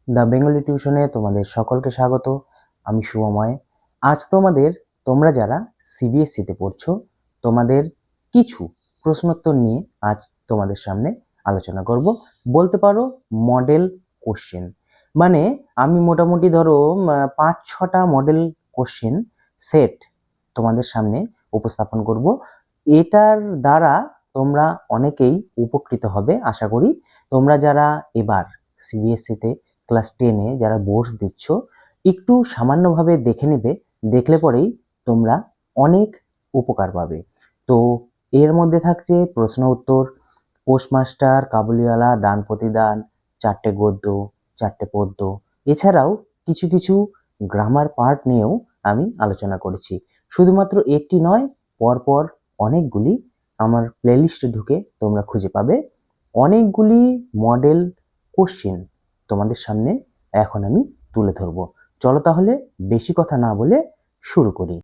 The Bengali টিউশনে তোমাদের সকলকে স্বাগত। আমি শুভময়। আজ তোমরা যারা সিবিএসসিতে পড়ছো, তোমাদের কিছু প্রশ্নোত্তর নিয়ে আজ তোমাদের সামনে আলোচনা করব। বলতে পারো মডেল কোশ্চেন। মানে আমি মোটামুটি ধরো 5-6টা মডেল কোশ্চেন সেট তোমাদের সামনে উপস্থাপন করব। এটার দ্বারা তোমরা অনেকেই উপকৃত হবে আশা করি। তোমরা যারা এবার সিবিএসসিতে ক্লাস 10-এ যারা বোর্ডস দিচ্ছ, একটু সামান্যভাবে দেখে নেবে। দেখলে পরেই তোমরা অনেক উপকার পাবে। তো এর মধ্যে থাকছে প্রশ্ন উত্তর, পোস্টমাস্টার, কাবুলিওয়ালা, দান প্রতিদান, 4টে গদ্য, 4টে পদ্য, এছাড়াও কিছু কিছু গ্রামার পার্ট নিয়েও আমি আলোচনা করেছি। শুধুমাত্র একটি নয়, পরপর অনেকগুলি আমার প্লেলিস্টে ঢুকে তোমরা খুঁজে পাবে। অনেকগুলি মডেল কোশ্চেন তোমাদের সামনে এখন আমি তুলে ধরবো। চলো তাহলে বেশি কথা না বলে শুরু করি।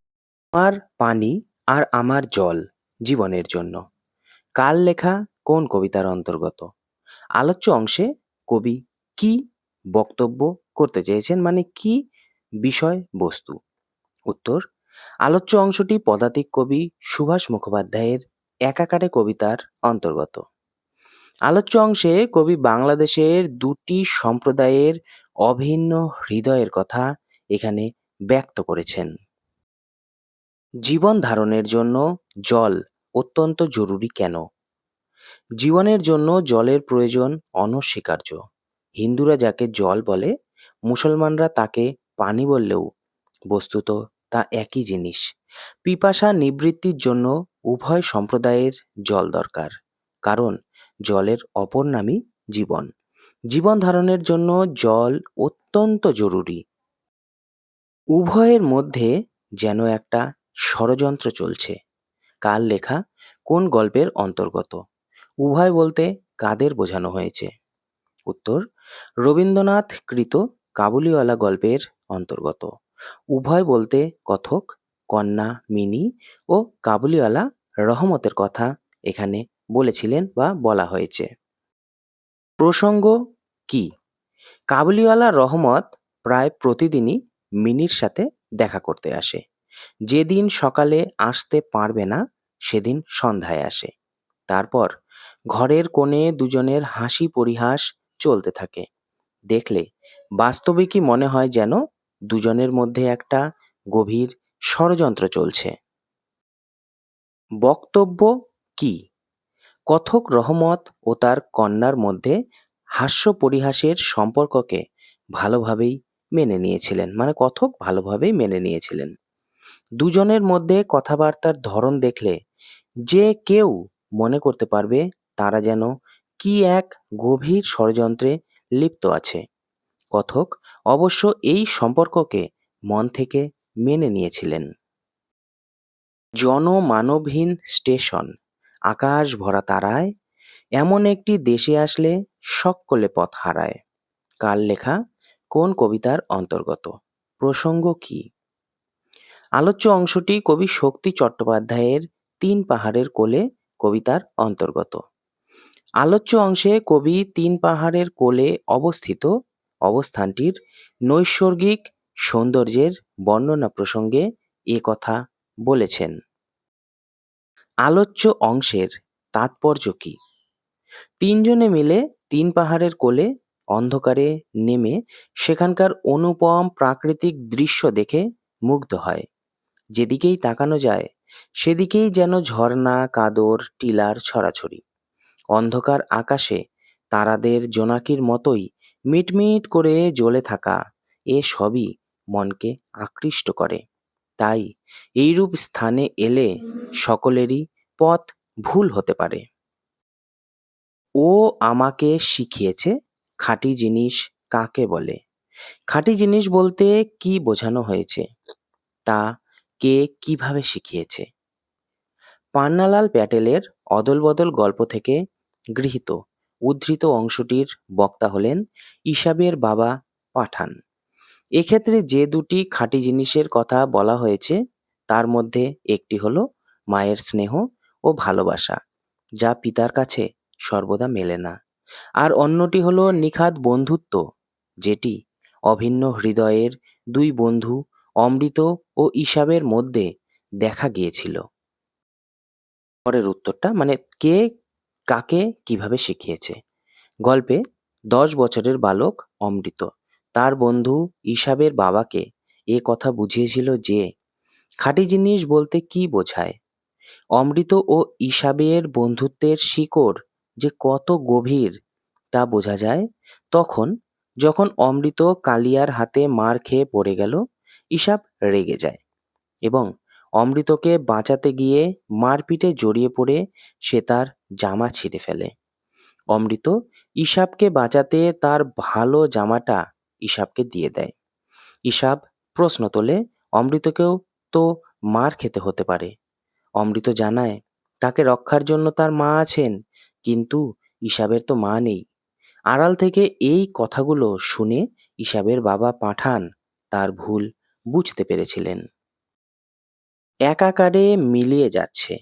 আমার পানি আর আমার জল জীবনের জন্য কার লেখা কোন কবিতার অন্তর্গত? আলোচ্য অংশে কবি কি বক্তব্য করতে চেয়েছেন, মানে কি বিষয় বস্তু? উত্তর: আলোচ্য অংশটি পদাতিক কবি সুভাষ মুখোপাধ্যায়ের একাকারে কবিতার অন্তর্গত। আলোচ্য অংশে কবি বাংলাদেশের দুটি সম্প্রদায়ের অভিন্ন হৃদয়ের কথা এখানে ব্যক্ত করেছেন। জীবন ধারণের জন্য জল অত্যন্ত জরুরি কেন? জীবনের জন্য জলের প্রয়োজন অনস্বীকার্য। হিন্দুরা যাকে জল বলে, মুসলমানরা তাকে পানি বললেও বস্তুত তা একই জিনিস। পিপাসা নিবৃত্তির জন্য উভয় সম্প্রদায়ের জল দরকার, কারণ জলের অপর নামই জীবন। জীবন ধারণের জন্য জল অত্যন্ত জরুরি। উভয়ের মধ্যে যেন একটা ষড়যন্ত্র চলছে। কার লেখা কোন গল্পের অন্তর্গত? উভয় বলতে কাদের বোঝানো হয়েছে? উত্তর: রবীন্দ্রনাথ কৃত কাবুলিওয়ালা গল্পের অন্তর্গত। উভয় বলতে কথক, কন্যা মিনি ও কাবুলিওয়ালা রহমতের কথা এখানে বলেছিলেন বা বলা হয়েছে। প্রসঙ্গ কি? কাবুলিওয়ালা রহমত প্রায় প্রতিদিনই মিনির সাথে দেখা করতে আসে। যেদিন সকালে আসতে পারবে না, সেদিন সন্ধ্যায় আসে। তারপর ঘরের কোণে দুজনের হাসি পরিহাস চলতে থাকে। দেখলে বাস্তবিকই মনে হয় যেন দুজনের মধ্যে একটা গভীর ষড়যন্ত্র চলছে। বক্তব্য কি? কথক রহমত ও তার কন্যার মধ্যে হাস্য পরিহাসের সম্পর্ককে ভালোভাবেই মেনে নিয়েছিলেন, মানে কথক ভালোভাবেই মেনে নিয়েছিলেন। দুজনের মধ্যে কথাবার্তার ধরন দেখলে যে কেউ মনে করতে পারবে তারা যেন কি এক গভীর ষড়যন্ত্রে লিপ্ত আছে। কথক অবশ্য এই সম্পর্ককে মন থেকে মেনে নিয়েছিলেন। জনমানবহীন স্টেশন, আকাশ ভরা তারায়, এমন একটি দেশে আসলে সকলে পথ হারায়। কার লেখা কোন কবিতার অন্তর্গত? প্রসঙ্গ কি? আলোচ্য অংশটি কবি শক্তি চট্টোপাধ্যায়ের 3 পাহাড়ের কোলে কবিতার অন্তর্গত। আলোচ্য অংশে কবি 3 পাহাড়ের কোলে অবস্থিত অবস্থানটির নৈসর্গিক সৌন্দর্যের বর্ণনা প্রসঙ্গে এ কথা বলেছেন। আলোচ্য অংশের তাৎপর্য কি? 3 জনে মিলে 3 পাহাড়ের কোলে অন্ধকারে নেমে সেখানকার অনুপম প্রাকৃতিক দৃশ্য দেখে মুগ্ধ হয়। যেদিকেই তাকানো যায় সেদিকেই যেন ঝর্ণা, কাদর, টিলার ছড়াছড়ি। অন্ধকার আকাশে তারাদের জোনাকির মতোই মিটমিট করে জ্বলে থাকা, এ সবই মনকে আকৃষ্ট করে। তাই এইরূপ স্থানে এলে সকলেরই পথ ভুল হতে পারে। ও আমাকে শিখিয়েছে খাঁটি জিনিস কাকে বলে। খাঁটি জিনিস বলতে কি বোঝানো হয়েছে, তা কে কিভাবে শিখিয়েছে? পান্নালাল প্যাটেলের অদলবদল গল্প থেকে গৃহীত উদ্ধৃত অংশটির বক্তা হলেন ইসাবের বাবা পাঠান। এক্ষেত্রে যে দুটি খাঁটি জিনিসের কথা বলা হয়েছে তার মধ্যে একটি হলো মায়ের স্নেহ ও ভালোবাসা, যা পিতার কাছে সর্বদা মেলে না, আর অন্যটি হলো নিখাদ বন্ধুত্ব, যেটি অভিন্ন হৃদয়ের দুই বন্ধু অমৃত ও ঈশাবের মধ্যে দেখা গিয়েছিল। পরের উত্তরটা মানে কে কাকে কিভাবে শিখিয়েছে। গল্পে 10 বছরের বালক অমৃত তার বন্ধু ঈশাবের বাবাকে এ কথা বুঝিয়েছিল যে খাঁটি জিনিস বলতে কি বোঝায়। অমৃত ও ঈশাবের বন্ধুত্বের শিকড় যে কত গভীর তা বোঝা যায় তখন, যখন অমৃত কালিয়ার হাতে মার খেয়ে পড়ে গেল। ঈশাব রেগে যায় এবং অমৃতকে বাঁচাতে গিয়ে মারপিটে জড়িয়ে পড়ে সে তার জামা ছিঁড়ে ফেলে। অমৃত ঈশাবকে বাঁচাতে তার ভালো জামাটা ঈশাবকে দিয়ে দেয়। ঈশাব প্রশ্ন তোলে, অমৃতকেও তো মার খেতে হতে পারে। অমৃত জানায় তাকে রক্ষার জন্য তার মা আছেন, কিন্তু ঈশাবের তো মা নেই। আড়াল থেকে এই কথাগুলো শুনে ঈশাবের বাবা পাঠান তার ভুল বুঝতে পেরেছিলেন। একাকারে মিলিয়ে যাচ্ছে।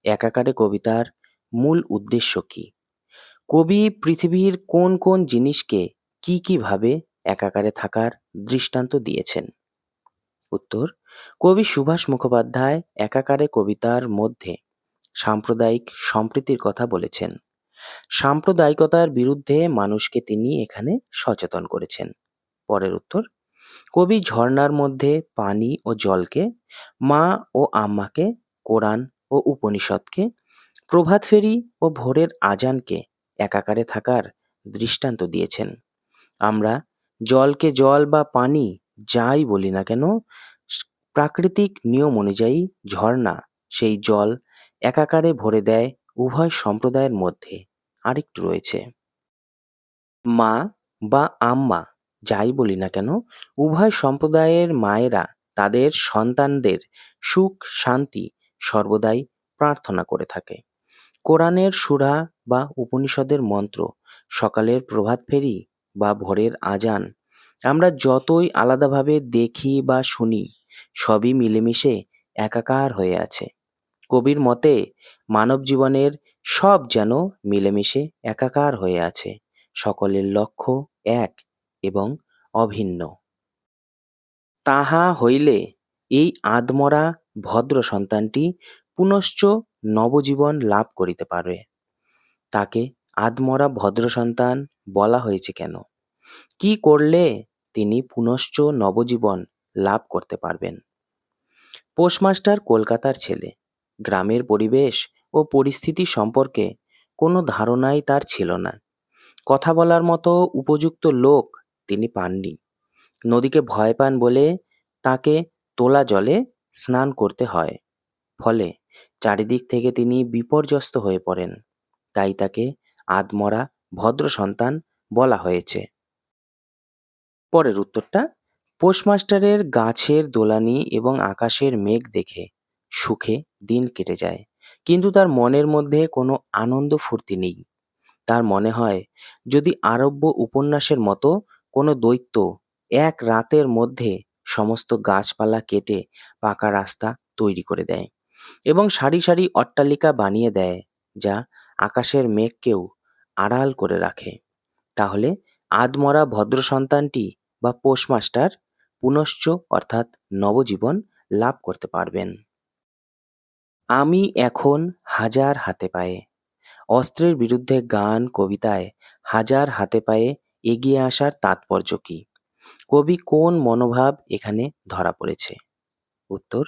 একাকারে কবিতার মূল উদ্দেশ্য কি? কবি পৃথিবীর কোন কোন জিনিসকে কি ভাবে একাকারে থাকার দৃষ্টান্ত দিয়েছেন? উত্তর, কবি সুভাষ মুখোপাধ্যায় একাকারে কবিতার মধ্যে সাম্প্রদায়িক সম্প্রীতির কথা বলেছেন। সাম্প্রদায়িকতার বিরুদ্ধে মানুষকে তিনি এখানে সচেতন করেছেন। পরের উত্তর, কবি ঝর্ণার মধ্যে পানি ও জলকে, মা ও আম্মাকে, কোরআন ও উপনিষদকে, প্রভাত ফেরি ও ভোরের আজানকে একাকারে থাকার দৃষ্টান্ত দিয়েছেন। আমরা জলকে জল বা পানি যাই বলি না কেন, প্রাকৃতিক নিয়ম অনুযায়ী ঝর্ণা সেই জল একাকারে ভরে দেয় উভয় সম্প্রদায়ের মধ্যে। আরেকটু রয়েছে, মা বা আম্মা যাই বলি না কেন, উভয় সম্প্রদায়ের মায়েরা তাদের সন্তানদের সুখ শান্তি সর্বদাই প্রার্থনা করে থাকে। কোরআনের সূরা বা উপনিষদের মন্ত্র, সকালের প্রভাত ফেরি বা ভোরের আজান আমরা যতই আলাদাভাবে দেখি বা শুনি, সবই মিলেমিশে একাকার হয়ে আছে। কবির মতে মানব জীবনের সব যেন মিলেমিশে একাকার হয়ে আছে, সকলের লক্ষ্য এক এবং অভিন্ন। তাহা হইলে এই আদমরা ভদ্র সন্তানটি পুনশ্চ নবজীবন লাভ করিতে পারে। তাকে আদমরা ভদ্র সন্তান বলা হয়েছে কেন? কি করলে তিনি পুনশ্চ নবজীবন লাভ করতে পারবেন? পোস্টমাস্টার কলকাতার ছেলে। গ্রামের পরিবেশ ও পরিস্থিতি সম্পর্কে কোনো ধারণাই তার ছিল না। কথা বলার মতো উপযুক্ত লোক তিনি পাননি। নদীকে ভয় পান বলে তাকে তোলা জলে স্নান করতে হয়। ফলে চারিদিক থেকে তিনি বিপর্যস্ত হয়ে পড়েন। তাই তাকে আদমরা ভদ্র সন্তান বলা হয়েছে। পরের উত্তরটা, পোস্টমাস্টারের গাছের দোলানি এবং আকাশের মেঘ দেখে সুখে দিন কেটে যায়, কিন্তু তার মনের মধ্যে কোনো আনন্দ ফুর্তি নেই। তার মনে হয় যদি আরব্য উপন্যাসের মতো কোনো দৈত্য এক রাতের মধ্যে সমস্ত গাছপালা কেটে পাকা রাস্তা তৈরি করে দেয় এবং সারি সারি অট্টালিকা বানিয়ে দেয় যা আকাশের মেঘকেও আড়াল করে রাখে, তাহলে আদমরা ভদ্র সন্তানটি বা পোস্টমাস্টার পুনশ্চ অর্থাৎ নবজীবন লাভ করতে পারবেন। আমি এখন হাজার হাতে পায়ে। অস্ত্রের বিরুদ্ধে গান কবিতায় হাজার হাতে পায়ে এগিয়ে আসার তাৎপর্য কি? কবি কোন মনোভাব এখানে ধরা পড়েছে? উত্তর,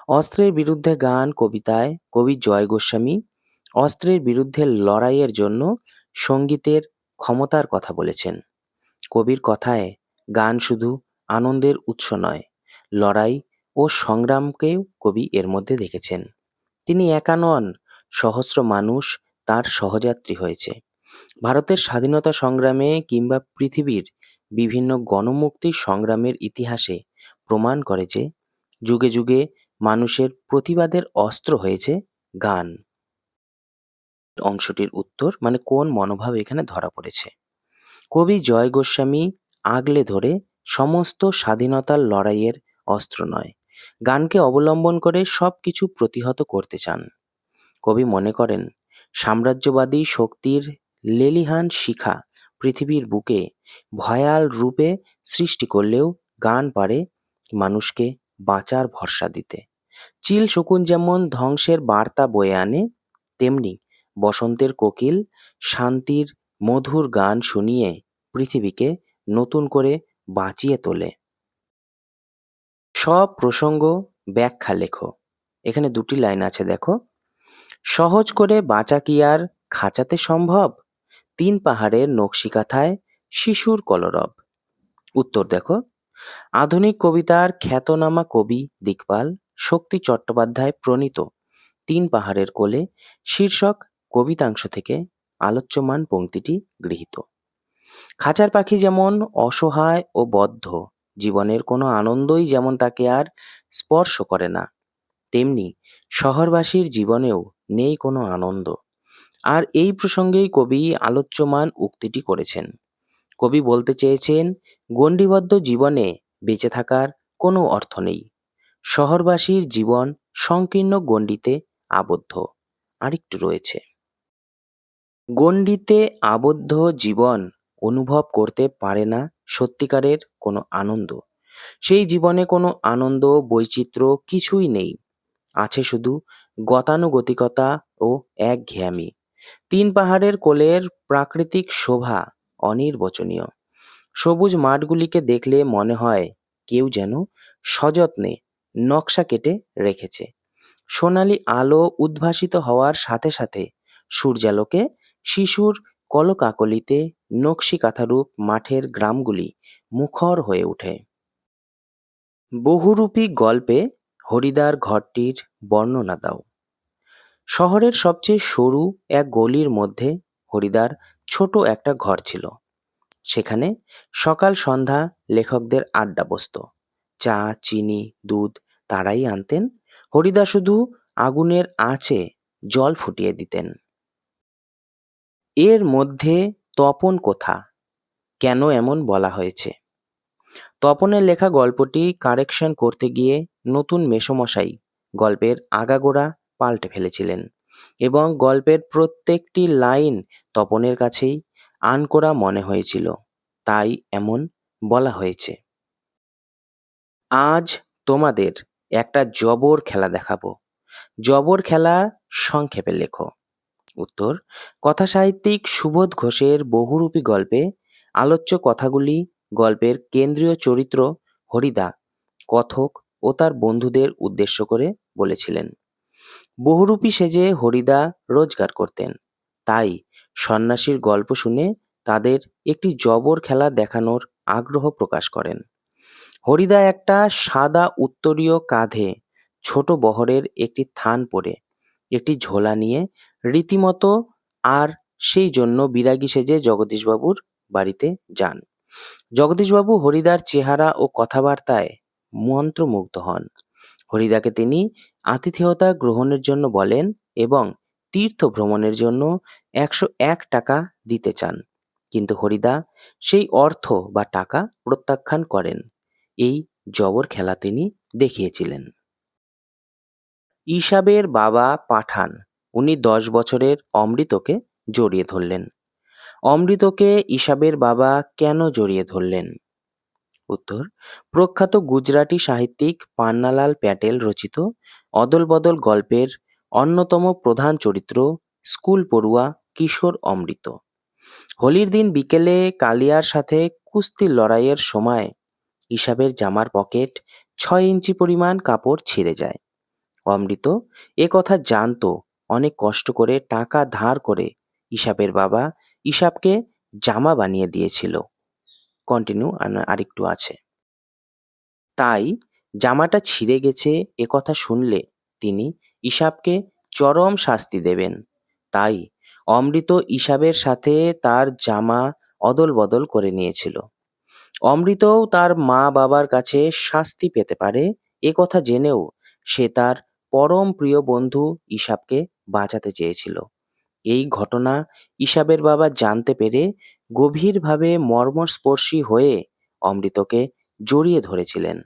অস্ত্রের বিরুদ্ধে গান কবিতায় কবি জয় গোস্বামী অস্ত্রের বিরুদ্ধে লড়াইয়ের জন্য সঙ্গীতের ক্ষমতার কথা বলেছেন। কবির কথায় গান শুধু আনন্দের উৎস নয়, লড়াই ও সংগ্রামকেও কবি এর মধ্যে দেখেছেন। তিনি একা নন, সহস্র মানুষ তার সহযাত্রী হয়েছে। ভারতের স্বাধীনতা সংগ্রামে কিংবা পৃথিবীর বিভিন্ন গণমুক্তি সংগ্রামের ইতিহাসে প্রমাণ করে যে যুগে যুগে মানুষের প্রতিবাদের অস্ত্র হয়েছে গান। অংশটির উত্তর মানে কোন মনোভাব এখানে ধরা পড়েছে? কবি জয় গোস্বামী আগলে ধরে সমস্ত স্বাধীনতার লড়াইয়ের অস্ত্র নয়, গানকে অবলম্বন করে সবকিছু প্রতিহত করতে চান। কবি মনে করেন সাম্রাজ্যবাদী শক্তির লেলিহান শিখা পৃথিবীর বুকে ভয়াল রূপে সৃষ্টি করলেও গান পারে মানুষকে বাঁচার ভরসা দিতে। চিল শকুন যেমন ধ্বংসের বার্তা বয়ে আনে, তেমনি বসন্তের কোকিল শান্তির মধুর গান শুনিয়ে পৃথিবীকে নতুন করে বাঁচিয়ে তোলে। সব প্রসঙ্গ ব্যাখ্যা লেখো। এখানে দুটি লাইন আছে দেখো। সহজ করে বাঁচা কি আর খাঁচাতে সম্ভব? তিন পাহাড়ের নকশিকাঁথায় শিশুর কলরব। উত্তর দেখো। আধুনিক কবিতার খ্যাতনামা কবি দিকপাল শক্তি চট্টোপাধ্যায় প্রণীত তিন পাহাড়ের কোলে শীর্ষক কবিতাংশ থেকে আলোচ্যমান পংক্তিটি গৃহীত। খাঁচার পাখি যেমন অসহায় ও বদ্ধ, জীবনের কোনো আনন্দই যেমন তাকে আর স্পর্শ করে না, তেমনি শহরবাসীর জীবনেও নেই কোনো আনন্দ। আর এই প্রসঙ্গেই কবি আলোচ্যমান উক্তিটি করেছেন। কবি বলতে চেয়েছেন, গণ্ডিবদ্ধ জীবনে বেঁচে থাকার কোনো অর্থ নেই। শহরবাসীর জীবন সংকীর্ণ গণ্ডিতে আবদ্ধ। আরেকটু রয়েছে, গণ্ডিতে আবদ্ধ জীবন অনুভব করতে পারে না সত্যিকারের কোনো আনন্দ। সেই জীবনে কোনো আনন্দ বৈচিত্র্য কিছুই নেই, আছে শুধু গতানুগতিকতা ও একঘেয়ামি। তিন পাহাড়ের কোলের প্রাকৃতিক শোভা অনির্বচনীয়। সবুজ মাঠগুলিকে দেখলে মনে হয় কেউ যেন সযত্নে নকশা কেটে রেখেছে। সোনালি আলো উদ্ভাসিত হওয়ার সাথে সাথে সূর্যালোকে শিশুর কলকাকলিতে নকশিকাঁথারূপ মাঠের গ্রামগুলি মুখর হয়ে ওঠে। বহুরূপী গল্পে হরিদার ঘরটির বর্ণনা দাও। শহরের সবচেয়ে সরু এক গলির মধ্যে হরিদার ছোট একটা ঘর ছিল। সেখানে সকাল সন্ধ্যা লেখকদের আড্ডা বসত। চা, চিনি, দুধ তারাই আনতেন। হরিদা শুধু আগুনের আঁচে জল ফুটিয়ে দিতেন। এর মধ্যে তপন কোথা, কেন এমন বলা হয়েছে? তপনের লেখা গল্পটি কারেকশন করতে গিয়ে নতুন মেসোমশাই গল্পের আগাগোড়া পাল্টে ফেলেছিলেন এবং গল্পের প্রত্যেকটি লাইন তপনের কাছেই আনকোড়া মনে হয়েছিল, তাই এমন বলা হয়েছে। আজ তোমাদের একটা জবর খেলা দেখাবো। জবর খেলা সংক্ষেপে লেখো। উত্তর, কথাসাহিত্যিক সুবোধ ঘোষের বহুরূপী গল্পে আলোচ্য কথাগুলি গল্পের কেন্দ্রীয় চরিত্র হরিদা কথক ও তার বন্ধুদের উদ্দেশ্য করে বলেছিলেন। বহুরূপী সেজে হরিদা রোজগার করতেন, তাই সন্ন্যাসীর গল্প শুনে তাদের একটি জবর খেলা দেখানোর আগ্রহ প্রকাশ করেন। হরিদা একটা সাদা উত্তরীয় কাঁধে ছোট বহরের একটি থান পরে একটি ঝোলা নিয়ে রীতিমতো আর সেই জন্য বিরাগী সেজে জগদীশবাবুর বাড়িতে যান। জগদীশবাবু হরিদার চেহারা ও কথাবার্তায় মন্ত্রমুগ্ধ হন। হরিদাকে তিনি আতিথেয়তা গ্রহণের জন্য বলেন এবং তীর্থ ভ্রমণের জন্য 101 টাকা দিতে চান, কিন্তু হরিদা সেই অর্থ বা টাকা প্রত্যাখ্যান করেন। এই জবর খেলা তিনি দেখিয়েছিলেন। ইসাবের বাবা পাঠান, উনি 10 বছরের অমৃতকে জড়িয়ে ধরলেন। অমৃতকে ইসাবের বাবা কেন জড়িয়ে ধরলেন? উত্তর, প্রখ্যাত গুজরাটি সাহিত্যিক পান্নালাল প্যাটেল রচিত অদল বদল গল্পের অন্যতম প্রধান চরিত্র স্কুল পড়ুয়া কিশোর অমৃত। হোলির দিন বিকেলে কালিয়ার সাথে কুস্তির লড়াইয়ের সময় ইসাবের জামার পকেট 6 ইঞ্চি পরিমাণ কাপড় ছিঁড়ে যায়। অমৃত এ কথা জানতো, অনেক কষ্ট করে টাকা ধার করে ইসাবের বাবা ইসাবকে জামা বানিয়ে দিয়েছিল। কন্টিনিউ, আরেকটু আছে। তাই জামাটা ছিঁড়ে গেছে এ কথা শুনলে তিনি ইসাবকে চরম শাস্তি দেবেন। তাই অমৃত ইসাবের সাথে তার জামা অদল বদল করে নিয়েছিল। অমৃতও তার মা বাবার কাছে শাস্তি পেতে পারে এ কথা জেনেও সে তার পরম প্রিয় বন্ধু ইসাবকে বাঁচাতে চেয়েছিল। এই ঘটনা ইসাবের বাবা জানতে পেরে গভীরভাবে মর্মস্পর্শী হয়ে অমৃতকে জড়িয়ে ধরেছিলেন।